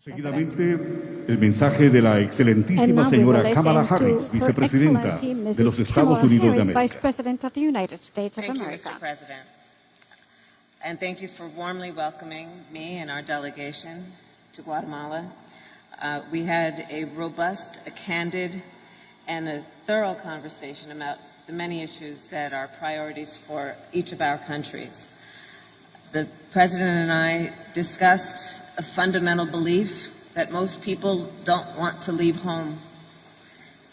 Seguidamente, el mensaje de la excelentísima señora Kamala Harris, vicepresidenta de los Estados Unidos de América. Thank you, Mr. President. And thank you for warmly welcoming me and our delegation to Guatemala. We had a robust, a candid, and a thorough conversation about the many issues that are priorities for each of our countries. The President and I discussed a fundamental belief that most people don't want to leave home.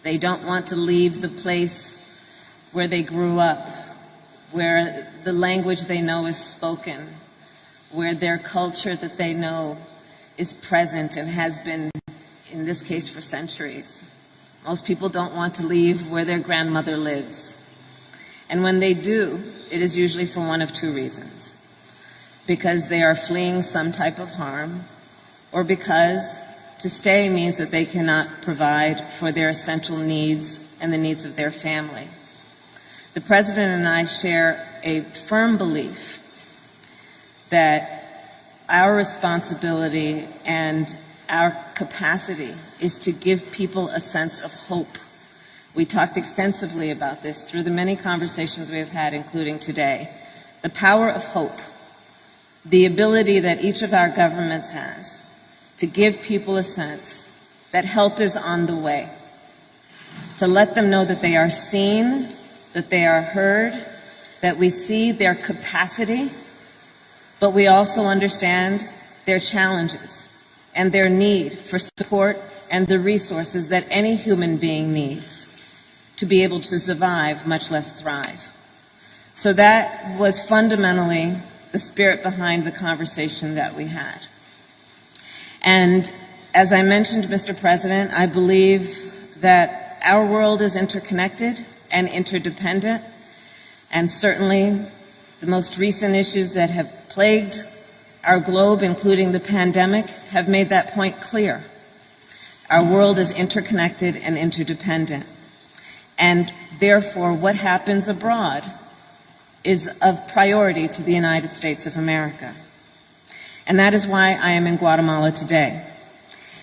They don't want to leave the place where they grew up, where the language they know is spoken, where their culture that they know is present and has been, in this case, for centuries. Most people don't want to leave where their grandmother lives. And when they do, it is usually for one of two reasons. Because they are fleeing some type of harm, or because to stay means that they cannot provide for their essential needs and the needs of their family. The President and I share a firm belief that our responsibility and our capacity is to give people a sense of hope. We talked extensively about this through the many conversations we have had, including today. The power of hope, the ability that each of our governments has to give people a sense that help is on the way, to let them know that they are seen, that they are heard, that we see their capacity, but we also understand their challenges and their need for support and the resources that any human being needs to be able to survive, much less thrive. So that was fundamentally the spirit behind the conversation that we had. And as I mentioned, Mr. President, I believe that our world is interconnected and interdependent, and certainly the most recent issues that have plagued our globe, including the pandemic, have made that point clear. Our world is interconnected and interdependent, and therefore what happens abroad is of priority to the United States of America. And that is why I am in Guatemala today.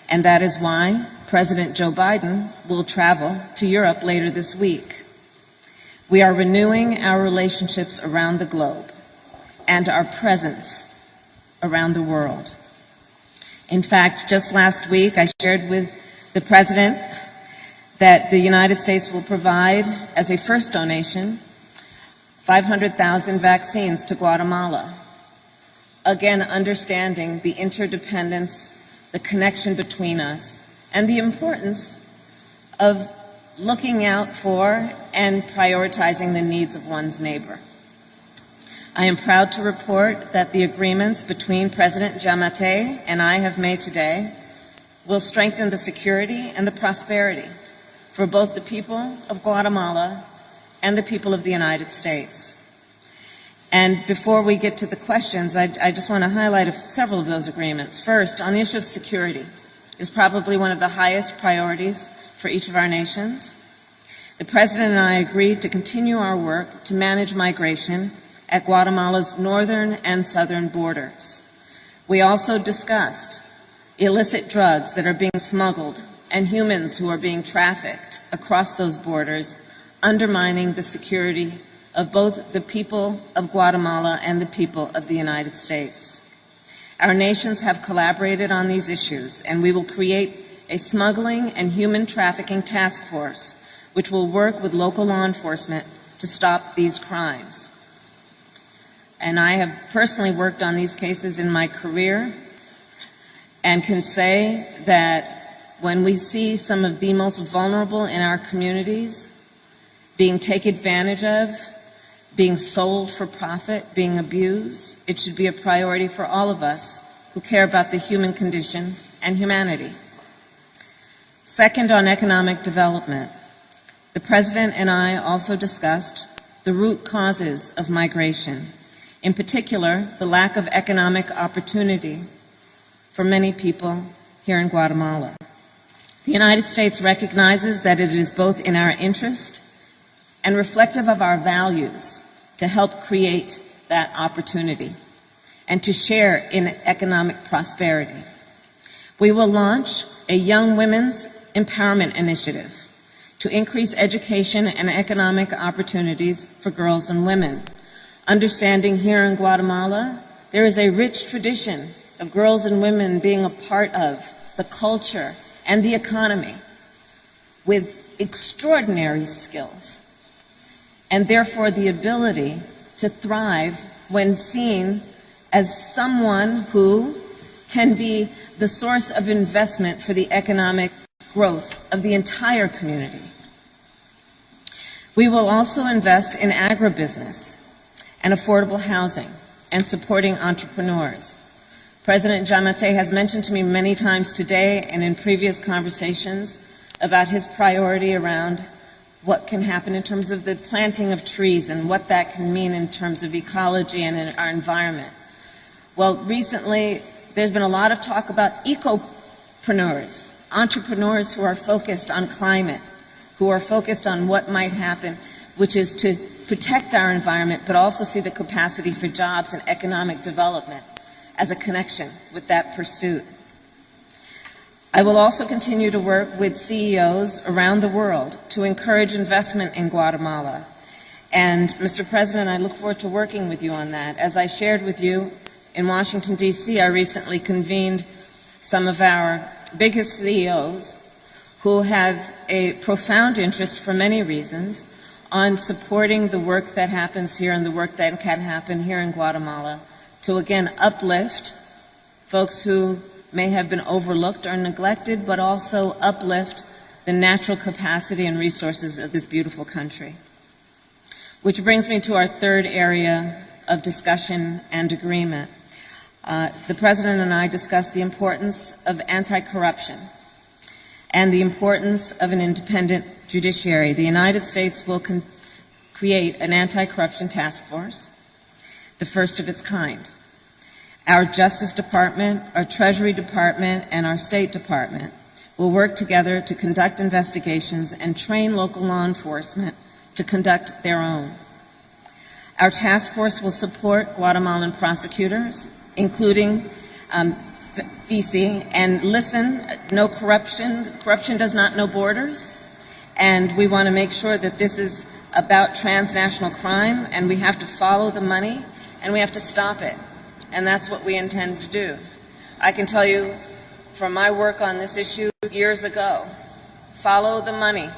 And that is why President Joe Biden will travel to Europe later this week. We are renewing our relationships around the globe and our presence around the world. In fact, just last week I shared with the President that the United States will provide, as a first donation, 500,000 vaccines to Guatemala. Again, understanding the interdependence, the connection between us, and the importance of looking out for and prioritizing the needs of one's neighbor. I am proud to report that the agreements between President Giammattei and I have made today will strengthen the security and the prosperity for both the people of Guatemala and the people of the United States. And before we get to the questions, I just want to highlight several of those agreements. First, on the issue of security, is probably one of the highest priorities for each of our nations. The President and I agreed to continue our work to manage migration at Guatemala's northern and southern borders. We also discussed illicit drugs that are being smuggled and humans who are being trafficked across those borders, undermining the security of both the people of Guatemala and the people of the United States. Our nations have collaborated on these issues, and we will create a smuggling and human trafficking task force, which will work with local law enforcement to stop these crimes. And I have personally worked on these cases in my career and can say that when we see some of the most vulnerable in our communities being taken advantage of, being sold for profit, being abused, it should be a priority for all of us who care about the human condition and humanity. Second, on economic development, the President and I also discussed the root causes of migration, in particular, the lack of economic opportunity for many people here in Guatemala. The United States recognizes that it is both in our interest and reflective of our values to help create that opportunity and to share in economic prosperity. We will launch a Young Women's Empowerment Initiative to increase education and economic opportunities for girls and women. Understanding here in Guatemala, there is a rich tradition of girls and women being a part of the culture and the economy with extraordinary skills, and therefore the ability to thrive when seen as someone who can be the source of investment for the economic growth of the entire community. We will also invest in agribusiness and affordable housing and supporting entrepreneurs. President Giammattei has mentioned to me many times today and in previous conversations about his priority around what can happen in terms of the planting of trees and what that can mean in terms of ecology and in our environment. Well, recently, there's been a lot of talk about ecopreneurs, entrepreneurs who are focused on climate, who are focused on what might happen, which is to protect our environment, but also see the capacity for jobs and economic development as a connection with that pursuit. I will also continue to work with CEOs around the world to encourage investment in Guatemala. And, Mr. President, I look forward to working with you on that. As I shared with you in Washington, D.C., I recently convened some of our biggest CEOs who have a profound interest, for many reasons, on supporting the work that happens here and the work that can happen here in Guatemala to, again, uplift folks who may have been overlooked or neglected, but also uplift the natural capacity and resources of this beautiful country. Which brings me to our third area of discussion and agreement. The President and I discussed the importance of anti-corruption and the importance of an independent judiciary. The United States will create an anti-corruption task force, the first of its kind. Our Justice Department, our Treasury Department, and our State Department will work together to conduct investigations and train local law enforcement to conduct their own. Our task force will support Guatemalan prosecutors, including FICI, and listen, no corruption. Corruption does not know borders, and we want to make sure that this is about transnational crime, and we have to follow the money, and we have to stop it. And that's what we intend to do. I can tell you from my work on this issue years ago, follow the money.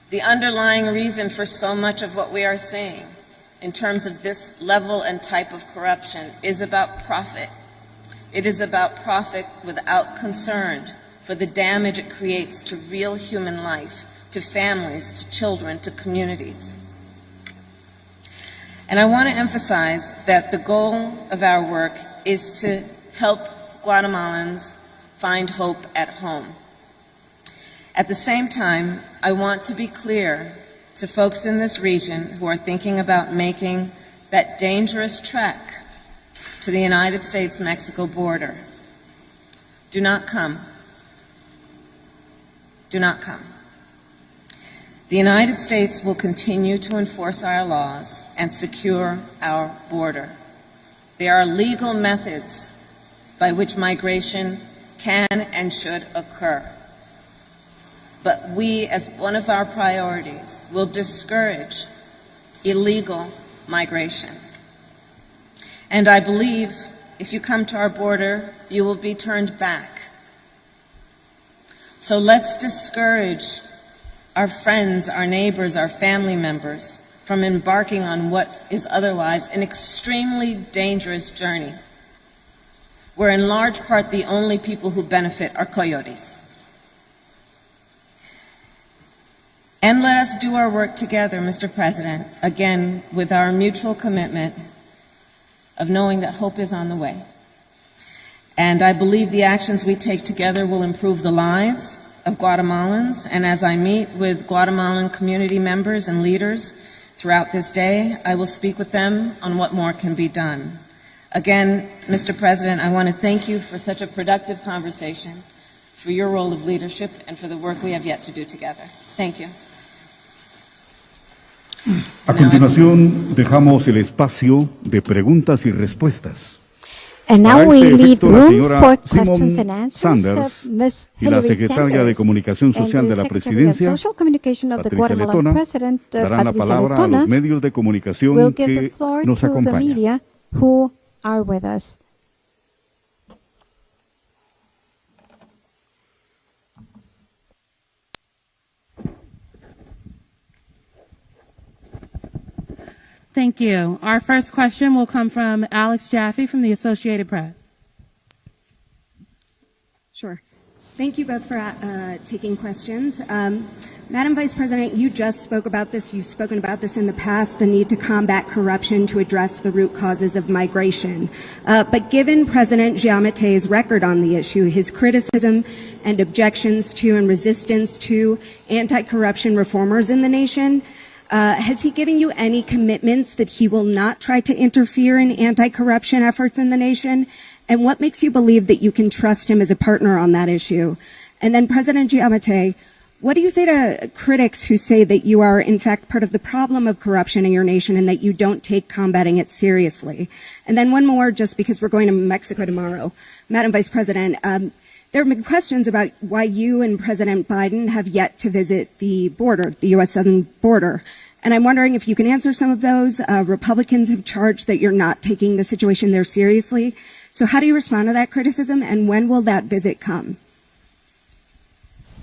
The underlying reason for so much of what we are seeing in terms of this level and type of corruption is about profit. It is about profit without concern for the damage it creates to real human life, to families, to children, to communities. And I want to emphasize that the goal of our work is to help Guatemalans find hope at home. At the same time, I want to be clear to folks in this region who are thinking about making that dangerous trek to the United States-Mexico border. Do not come. Do not come. The United States will continue to enforce our laws and secure our border. There are legal methods by which migration can and should occur. But we, as one of our priorities, will discourage illegal migration. And I believe if you come to our border, you will be turned back. So let's discourage our friends, our neighbors, our family members from embarking on what is otherwise an extremely dangerous journey, where in large part the only people who benefit are coyotes. And let us do our work together, Mr. President, again, with our mutual commitment of knowing that hope is on the way. And I believe the actions we take together will improve the lives of Guatemalans. And as I meet with Guatemalan community members and leaders throughout this day, I will speak with them on what more can be done. Again, Mr. President, I want to thank you for such a productive conversation, for your role of leadership, and for the work we have yet to do together. Thank you. A continuación, dejamos el espacio de preguntas y respuestas. And now Para we este leave efecto, la room señora for questions Simon and answers Sanders of Ms. y la Hillary secretaria de Sanders Comunicación and Social the de la Secretary of Presidencia, Social Communication of the Patricia Guatemalan Letona, President, darán la Patricia palabra a Letona, los medios de will comunicación give the que floor nos to the acompañan. media who are with us. Thank you. Our first question will come from Alex Jaffe from the Associated Press. Sure. Thank you both for taking questions. Madam Vice President, you just spoke about this. You've spoken about this in the past, the need to combat corruption to address the root causes of migration. But given President Giamate's record on the issue, his criticism and objections to and resistance to anti-corruption reformers in the nation, has he given you any commitments that he will not try to interfere in anti-corruption efforts in the nation? And what makes you believe that you can trust him as a partner on that issue? And then President Giamate, what do you say to critics who say that you are in fact part of the problem of corruption in your nation and that you don't take combating it seriously? And then one more, just because we're going to Mexico tomorrow. Madam Vice President, there have been questions about why you and President Biden have yet to visit the border, the U.S. southern border. And I'm wondering if you can answer some of those. Republicans have charged that you're not taking the situation there seriously. So how do you respond to that criticism, and when will that visit come?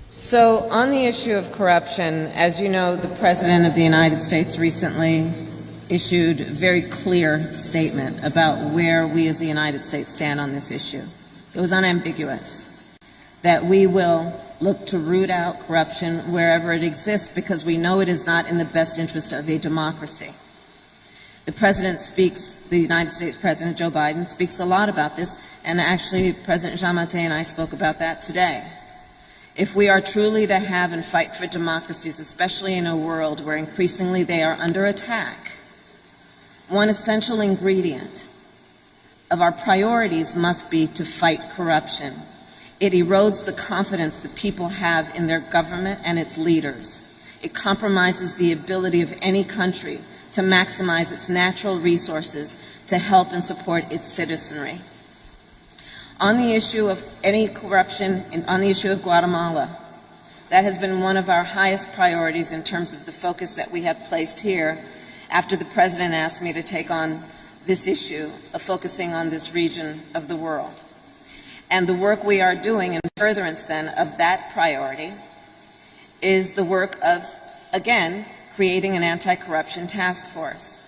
So on the issue of corruption, as you know, the President of the United States recently issued a very clear statement about where we as the United States stand on this issue. It was unambiguous that we will look to root out corruption wherever it exists because we know it is not in the best interest of a democracy. The President speaks, the United States President Joe Biden speaks a lot about this, and actually President Giamate and I spoke about that today. If we are truly to have and fight for democracies, especially in a world where increasingly they are under attack, one essential ingredient of our priorities must be to fight corruption. It erodes the confidence that people have in their government and its leaders. It compromises the ability of any country to maximize its natural resources to help and support its citizenry. On the issue of any corruption, on the issue of Guatemala, that has been one of our highest priorities in terms of the focus that we have placed here after the President asked me to take on this issue of focusing on this region of the world. And the work we are doing in furtherance then of that priority is the work of, again, creating an anti-corruption task force,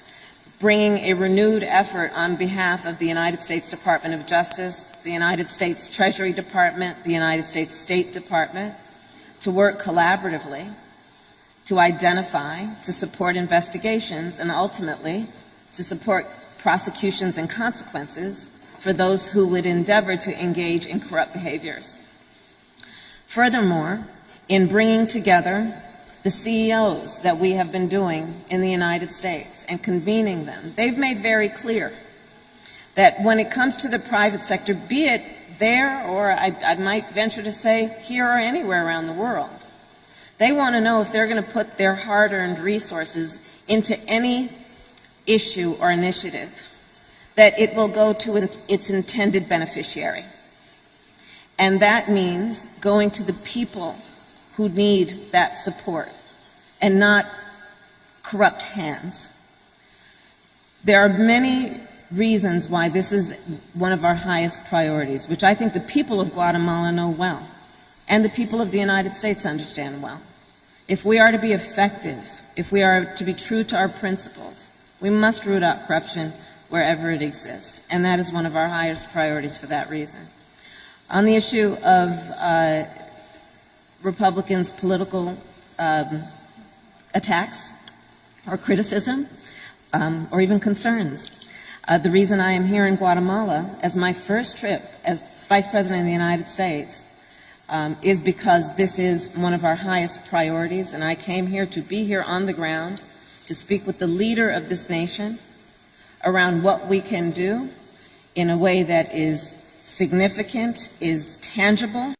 bringing a renewed effort on behalf of the United States Department of Justice, the United States Treasury Department, the United States State Department, to work collaboratively to identify, to support investigations, and ultimately to support prosecutions and consequences for those who would endeavor to engage in corrupt behaviors. Furthermore, in bringing together the CEOs that we have been doing in the United States and convening them, they've made very clear that when it comes to the private sector, be it there or I might venture to say here or anywhere around the world, they want to know if they're going to put their hard-earned resources into any issue or initiative, that it will go to its intended beneficiary. And that means going to the people who need that support and not corrupt hands. There are many reasons why this is one of our highest priorities, which I think the people of Guatemala know well, and the people of the United States understand well. If we are to be effective, if we are to be true to our principles, we must root out corruption wherever it exists, and that is one of our highest priorities for that reason. On the issue of Republicans' political attacks or criticism or even concerns, the reason I am here in Guatemala as my first trip as Vice President of the United States is because this is one of our highest priorities, and I came here to be here on the ground to speak with the leader of this nation around what we can do in a way that is significant, is tangible,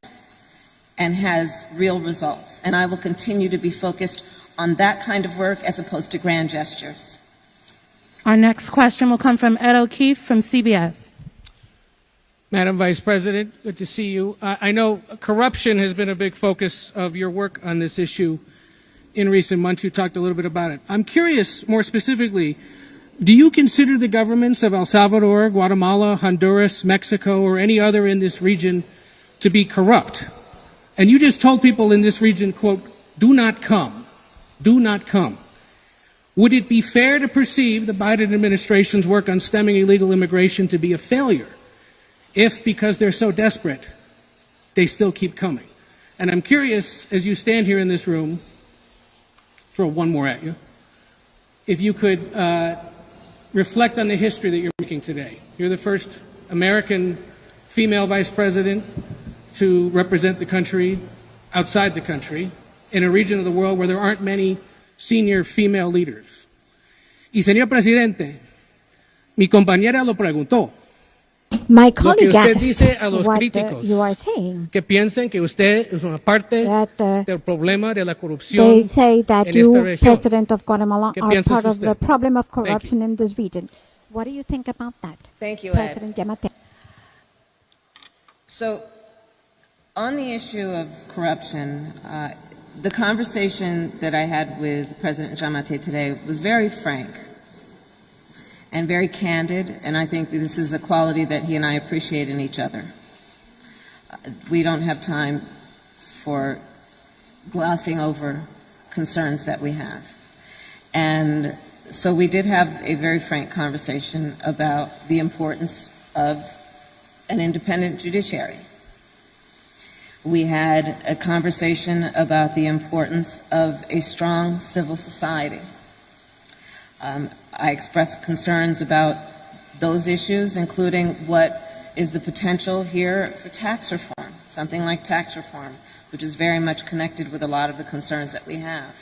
and has real results. And I will continue to be focused on that kind of work as opposed to grand gestures. Our next question will come from Ed O'Keefe from CBS. Madam Vice President, good to see you. I know corruption has been a big focus of your work on this issue in recent months. You talked a little bit about it. I'm curious, more specifically, do you consider the governments of El Salvador, Guatemala, Honduras, Mexico, or any other in this region to be corrupt? And you just told people in this region, quote, do not come. Do not come. Would it be fair to perceive the Biden administration's work on stemming illegal immigration to be a failure if, because they're so desperate, they still keep coming? And I'm curious, as you stand here in this room, throw one more at you, if you could reflect on the history that you're making today. You're the first American female vice president to represent the country outside the country in a region of the world where there aren't many senior female leaders. Y señor presidente, mi compañera lo preguntó. My Lo que colleague usted asked dice a los what críticos you are saying. que piensen que usted es una parte That del problema de la corrupción they say that en esta you, región. President of Guatemala, ¿Qué are piensas part of usted? the problem of Thank you. corruption in this region. What do you think about that? Thank you, Ed. President Yamate. So, on the issue of corruption, the conversation that I had with President Giammattei today was very frank and very candid, and I think this is a quality that he and I appreciate in each other. We don't have time for glossing over concerns that we have. And so we did have a very frank conversation about the importance of an independent judiciary. We had a conversation about the importance of a strong civil society. I expressed concerns about those issues, including what is the potential here for tax reform, something like tax reform, which is very much connected with a lot of the concerns that we have.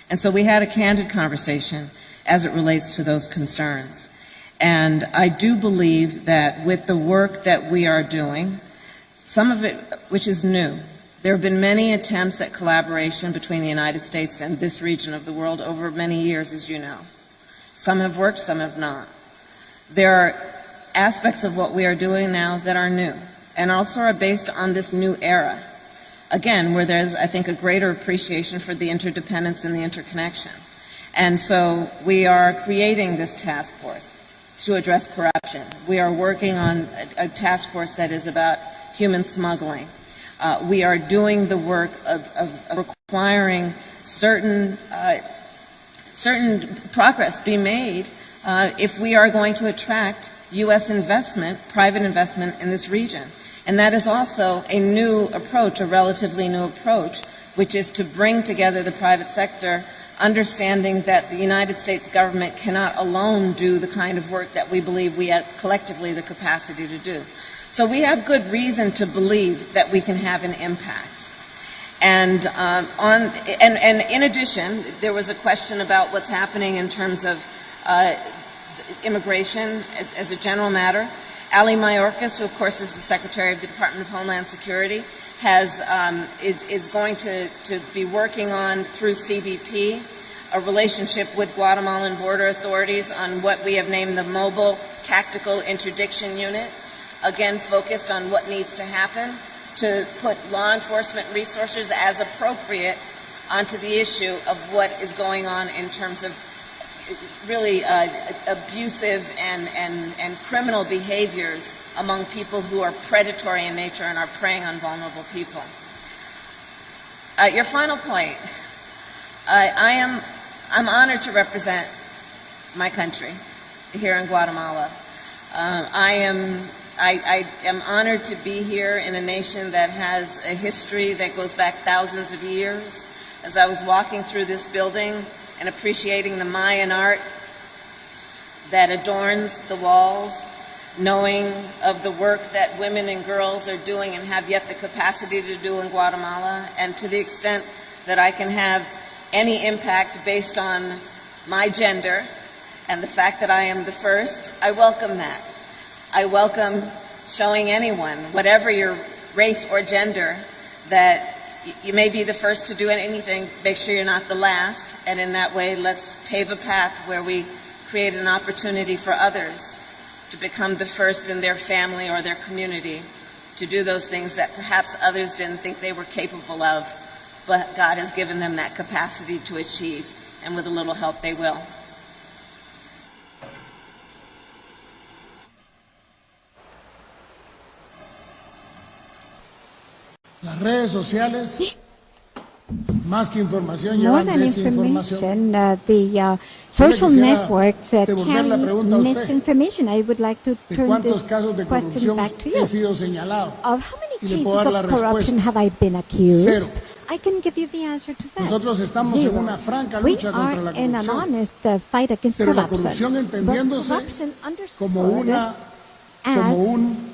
And so we had a candid conversation as it relates to those concerns. And I do believe that with the work that we are doing, some of it which is new, there have been many attempts at collaboration between the United States and this region of the world over many years, as you know. Some have worked, some have not. There are aspects of what we are doing now that are new and also are based on this new era. Again, where there's, I think, a greater appreciation for the interdependence and the interconnection. And so we are creating this task force to address corruption. We are working on a task force that is about human smuggling. We are doing the work of requiring certain progress be made if we are going to attract U.S. investment, private investment in this region. And that is also a new approach, a relatively new approach, which is to bring together the private sector, understanding that the United States government cannot alone do the kind of work that we believe we have collectively the capacity to do. So we have good reason to believe that we can have an impact. And in addition, there was a question about what's happening in terms of immigration as a general matter. Ali Mayorkas, who of course is the Secretary of the Department of Homeland Security, is going to be working on, through CBP, a relationship with Guatemalan border authorities on what we have named the Mobile Tactical Interdiction Unit, again focused on what needs to happen to put law enforcement resources as appropriate onto the issue of what is going on in terms of really abusive and criminal behaviors among people who are predatory in nature and are preying on vulnerable people. Your final point, I'm honored to represent my country here in Guatemala. I am honored to be here in a nation that has a history that goes back thousands of years. As I was walking through this building and appreciating the Mayan art that adorns the walls, knowing of the work that women and girls are doing and have yet the capacity to do in Guatemala, and to the extent that I can have any impact based on my gender and the fact that I am the first, I welcome that. I welcome showing anyone, whatever your race or gender, that you may be the first to do anything, make sure you're not the last, and in that way let's pave a path where we create an opportunity for others to become the first in their family or their community to do those things that perhaps others didn't think they were capable of, but God has given them that capacity to achieve, and with a little help they will. Las redes sociales, más que información, More llevan than desinformación. information, the social quisiera networks devolver la carry pregunta a usted. misinformation. I would like to ¿De turn cuántos this casos de question corrupción back to he you. sido señalado? Of how Y many le puedo dar cases la of corruption respuesta. have I been accused? Cero. I can give you the answer to that. Nosotros estamos en Zero. una franca We lucha contra la are in an corrupción. honest fight against Pero la corruption. corrupción entendiéndose But corruption como understood as un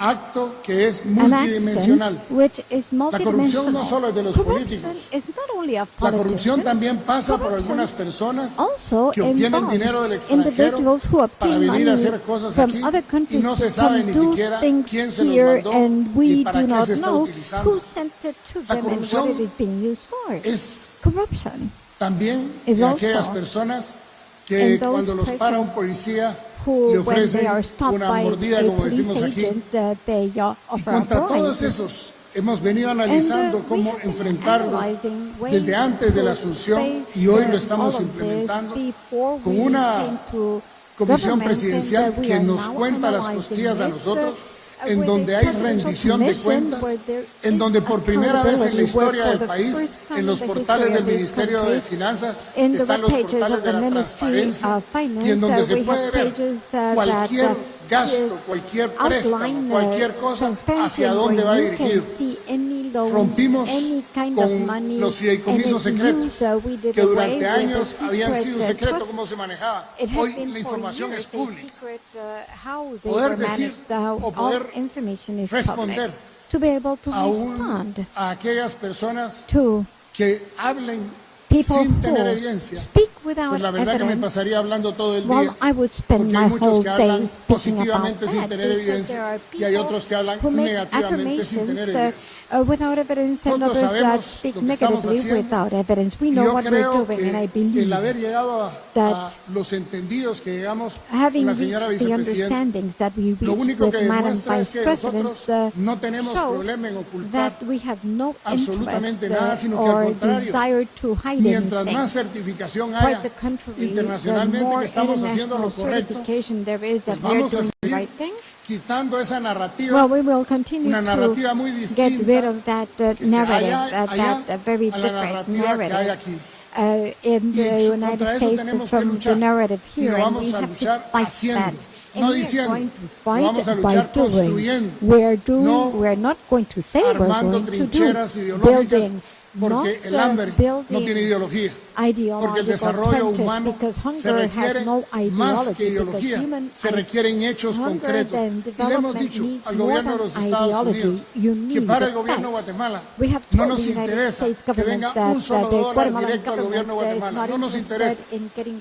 acto que es an action multidimensional. which is La corrupción no multidimensional. solo es de los Corruption políticos. is not only of La corrupción politicians. también pasa por Corruption algunas personas also que obtienen involves dinero del extranjero individuals who para obtain venir a money hacer cosas from aquí other y countries no se to sabe come ni do siquiera things quién se los here, mandó and y we para do qué not se está know utilizando. who sent it to La them and what corrupción it is being used for. Es Corruption también is de also aquellas personas in que those cuando los para un persons policía who, le when they ofrecen are stopped una by mordida, a como police decimos aquí. agent, they Y offer a contra todos bribe. esos hemos venido analizando cómo enfrentarlos desde antes de la asunción y hoy lo estamos implementando con una comisión presidencial que nos cuenta las costillas a nosotros, en donde hay rendición de cuentas, en donde por primera vez en la historia del país, en los portales del Ministerio de Finanzas, están los portales de la transparencia y en donde se puede ver cualquier gasto, cualquier préstamo, cualquier cosa, hacia dónde va dirigido. Rompimos con los fideicomisos secretos, que durante años habían sido secretos cómo se manejaba. Hoy la información es pública. Poder decir o poder responder aún a aquellas personas que hablen sin tener evidencia, pues la verdad que me pasaría hablando todo el día, porque hay muchos que hablan positivamente sin tener evidencia y hay otros que hablan negativamente sin tener evidencia. Nosotros sabemos lo que estamos haciendo y yo creo que el haber llegado a los entendidos que llegamos con la señora vicepresidenta, lo único que demuestra es que nosotros no tenemos problema en ocultar absolutamente nada, sino que al contrario, mientras más certificación haya internacionalmente que estamos haciendo lo correcto, pues vamos a seguir quitando esa narrativa, una narrativa muy distinta que se halla allá a la narrativa que hay aquí. Y contra eso tenemos que luchar y lo vamos a luchar haciendo. No diciendo, lo vamos a luchar construyendo, no armando trincheras ideológicas, porque el hambre no tiene ideología, porque el desarrollo humano se requiere más que ideología, se requieren hechos concretos. Y le hemos dicho al gobierno de los Estados Unidos que para el gobierno de Guatemala no nos interesa que venga un solo dólar directo al gobierno de Guatemala, no nos interesa.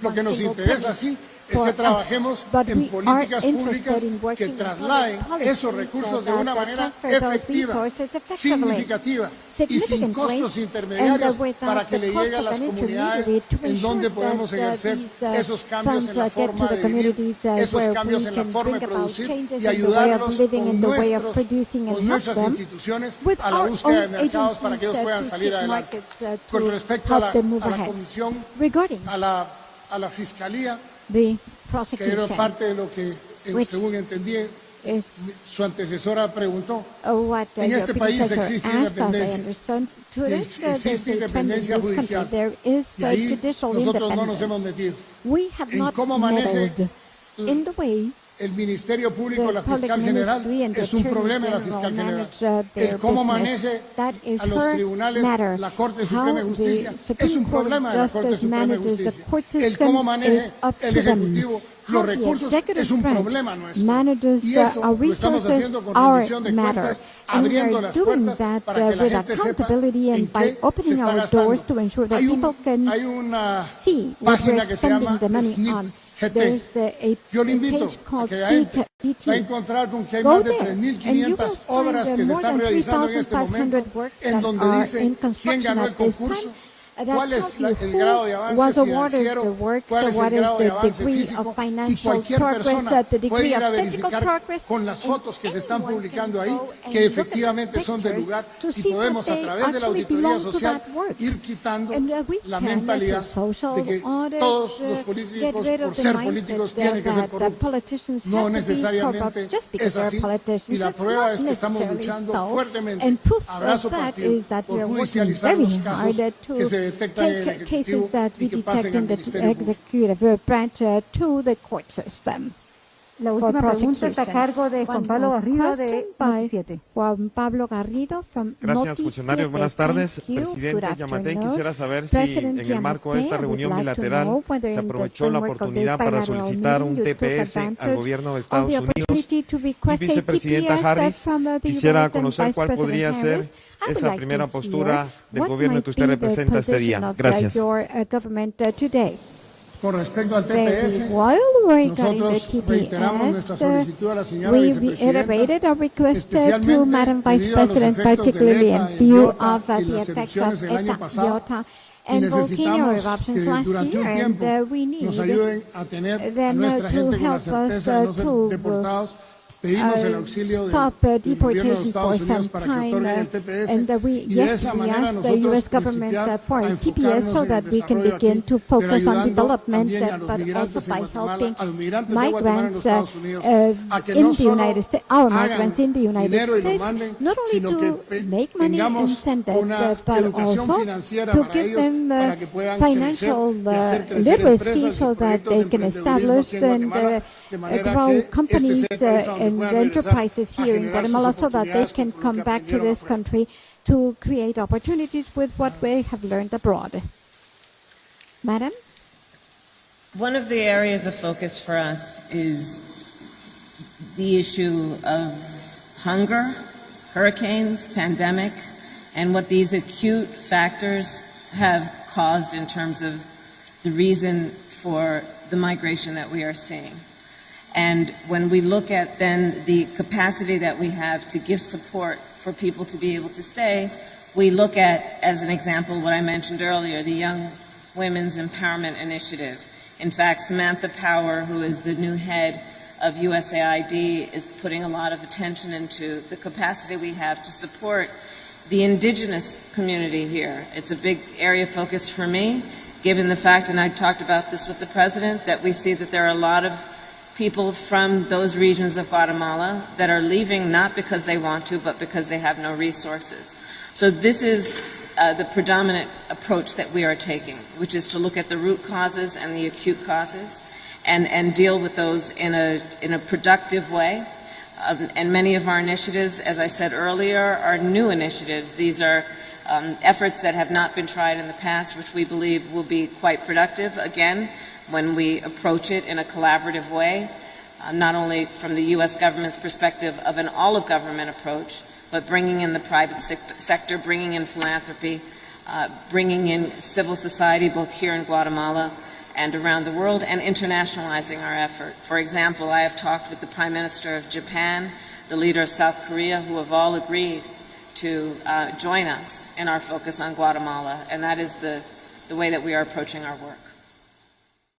Lo que nos interesa sí es que trabajemos en políticas públicas que trasladen esos recursos de una manera efectiva, significativa y sin costos intermediarios para que le llegue a las comunidades en donde podemos ejercer esos cambios en la forma de vivir, esos cambios en la forma de producir y ayudarlos con nuestras instituciones a la búsqueda de mercados para que ellos puedan salir adelante. Con respecto a la comisión, a la fiscalía, que era parte de lo que, según entendí, su antecesora preguntó. En este país existe independencia, existe independencia judicial, y ahí nosotros no nos hemos metido. En cómo maneje el Ministerio Público, la fiscal general, es un problema de la fiscal general. El cómo maneje a los tribunales la Corte Suprema de Justicia es un problema de la Corte Suprema de Justicia. El cómo maneje el Ejecutivo los recursos es un problema nuestro. Y eso lo estamos haciendo con rendición de cuentas, abriendo las puertas para que la gente sepa en qué se está gastando. Hay una página que se llama SNIP. Yo le invito a que entre, va a encontrar con que hay más de 3.500 obras que se están realizando en este momento, en donde dicen quién ganó el concurso, cuál es el grado de avance financiero, cuál es el grado de avance físico, y cualquier persona puede ir a verificar con las fotos que se están publicando ahí que efectivamente son del lugar, y podemos a través de la auditoría social ir quitando la mentalidad de que todos los políticos por ser políticos tienen que ser corruptos. No necesariamente es así, y la prueba es que estamos luchando fuertemente, abrazo partido, por judicializar los casos que se detectan en el Ejecutivo y que pasen al Ministerio Público. La última pregunta está a cargo de Juan Pablo Garrido de Noticiete. Juan Pablo Garrido from Gracias, funcionarios. Buenas tardes. Presidente Giammattei, quisiera saber si en el marco de esta reunión bilateral se aprovechó la oportunidad para solicitar un TPS al gobierno de Estados Unidos. Y vicepresidenta Harris, quisiera conocer cuál podría ser esa primera postura del gobierno que usted representa este día. Gracias. Con respecto al TPS, nosotros reiteramos nuestra solicitud a la señora vicepresidenta, especialmente debido a los efectos del ETA en Iota y las erupciones del año pasado, y necesitamos que durante un tiempo nos ayuden a tener a nuestra gente con la certeza de no ser deportados. Pedimos el auxilio del gobierno de los Estados Unidos para que otorguen el TPS, y de esa manera nosotros principiar a enfocarnos en el desarrollo aquí, pero ayudando también a los migrantes en Guatemala, a los migrantes de Guatemala en los Estados Unidos, a que no solo hagan dinero y lo manden, sino que tengamos una educación financiera para ellos, para que puedan crecer y hacer crecer empresas y proyectos de emprendedurismo aquí en Guatemala, de manera que este sea el país donde puedan enterprises regresar a here in generar sus Guatemala so that they oportunidades can con lo come que back to aprendieron this afuera. country to create opportunities with what they have learned abroad. Madam? One of the areas of focus for us is the issue of hunger, hurricanes, pandemic, and what these acute factors have caused in terms of the reason for the migration that we are seeing. And when we look at then the capacity that we have to give support for people to be able to stay, we look at, as an example, what I mentioned earlier, the Young Women's Empowerment Initiative. In fact, Samantha Power, who is the new head of USAID, is putting a lot of attention into the capacity we have to support the indigenous community here. It's a big area of focus for me, given the fact, and I talked about this with the President, that we see that there are a lot of people from those regions of Guatemala that are leaving not because they want to, but because they have no resources. So this is the predominant approach that we are taking, which is to look at the root causes and the acute causes and deal with those in a productive way. And many of our initiatives, as I said earlier, are new initiatives. These are efforts that have not been tried in the past, which we believe will be quite productive, again, when we approach it in a collaborative way, not only from the U.S. government's perspective of an all-of-government approach, but bringing in the private sector, bringing in philanthropy, bringing in civil society, both here in Guatemala and around the world, and internationalizing our effort. For example, I have talked with the Prime Minister of Japan, the leader of South Korea, who have all agreed to join us in our focus on Guatemala, and that is the way that we are approaching our work.